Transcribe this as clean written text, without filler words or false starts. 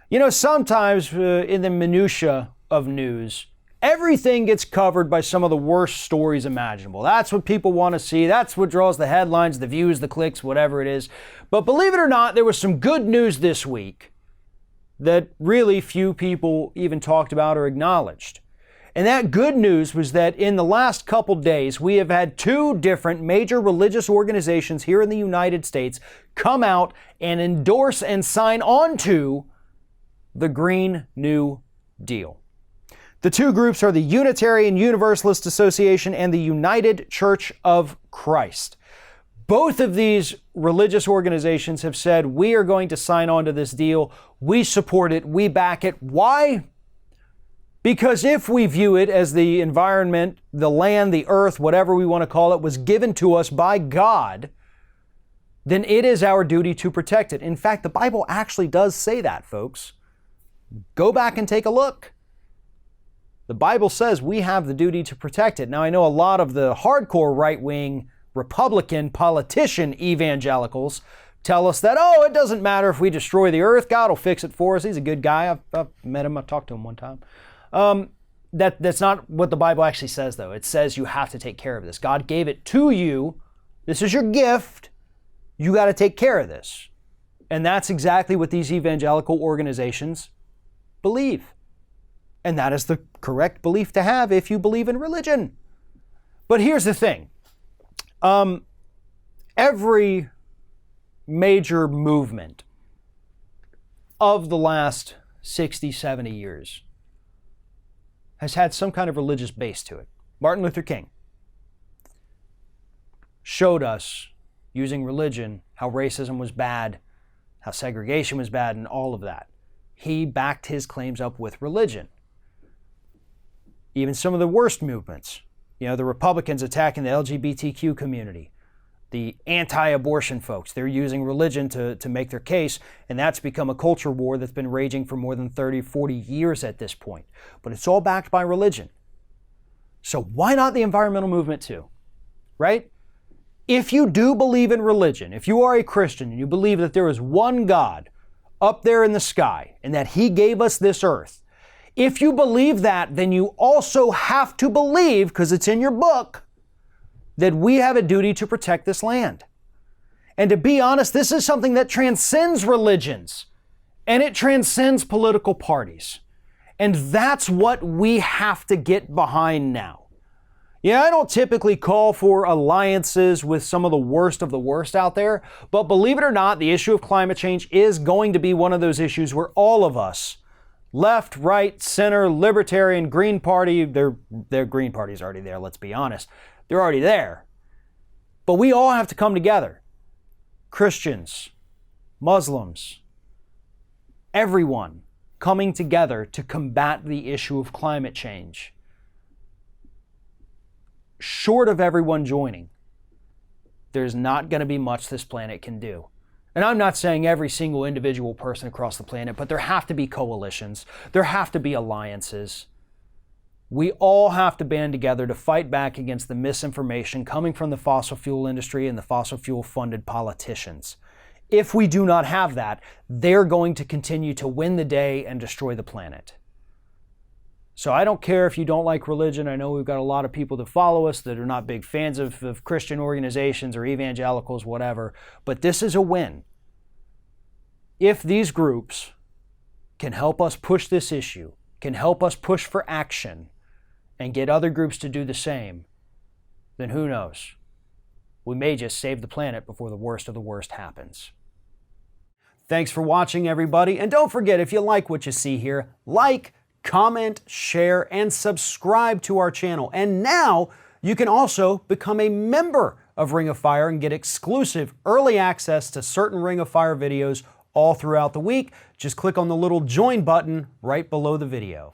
You know, sometimes in the minutia of news, everything gets covered by some of the worst stories imaginable. That's what people want to see. That's what draws the headlines, the views, the clicks, whatever it is. But believe it or not, there was some good news this week that really few people even talked about or acknowledged. And that good news was that in the last couple days, we have had two different major religious organizations here in the United States come out and endorse and sign on to the Green New Deal. The two groups are the Unitarian Universalist Association and the United Church of Christ. Both of these religious organizations have said, we are going to sign on to this deal. We support it. We back it. Why? Because if we view it as the environment, the land, the earth, whatever we want to call it, was given to us by God, then it is our duty to protect it. In fact, the Bible actually does say that, folks. Go back and take a look. The Bible says we have the duty to protect it. Now, I know a lot of the hardcore right-wing Republican politician evangelicals tell us that, oh, it doesn't matter if we destroy the earth. God will fix it for us. He's a good guy. I've met him. I've talked to him one time. That's not what the Bible actually says, though. It says you have to take care of this. God gave it to you. This is your gift. You got to take care of this. And that's exactly what these evangelical organizations believe. And that is the correct belief to have if you believe in religion. But here's the thing. Every major movement of the last 60, 70 years has had some kind of religious base to it. Martin Luther King showed us, using religion, how racism was bad, how segregation was bad, and all of that. He backed his claims up with religion. Even some of the worst movements, the Republicans attacking the LGBTQ community, the anti-abortion folks, they're using religion to make their case, and that's become a culture war that's been raging for more than 30, 40 years at this point. But it's all backed by religion. So why not the environmental movement too, right? If you do believe in religion, if you are a Christian and you believe that there is one God up there in the sky and that He gave us this earth, if you believe that, then you also have to believe, because it's in your book, that we have a duty to protect this land. And to be honest, this is something that transcends religions and it transcends political parties. And that's what we have to get behind now. Yeah, I don't typically call for alliances with some of the worst out there, but believe it or not, the issue of climate change is going to be one of those issues where all of us, left, right, center, libertarian, Green Party, their Green Party's already there, let's be honest. They're already there. But we all have to come together. Christians, Muslims, everyone coming together to combat the issue of climate change. Short of everyone joining, there's not going to be much this planet can do. And I'm not saying every single individual person across the planet, but there have to be coalitions. There have to be alliances. We all have to band together to fight back against the misinformation coming from the fossil fuel industry and the fossil fuel funded politicians. If we do not have that, they're going to continue to win the day and destroy the planet. So I don't care if you don't like religion. I know we've got a lot of people that follow us that are not big fans of Christian organizations or evangelicals, whatever, but this is a win. If these groups can help us push this issue, can help us push for action, and get other groups to do the same, then who knows? We may just save the planet before the worst of the worst happens. Thanks for watching, everybody. And don't forget, if you like what you see here, like, comment, share, and subscribe to our channel. And now you can also become a member of Ring of Fire and get exclusive early access to certain Ring of Fire videos all throughout the week. Just click on the little join button right below the video.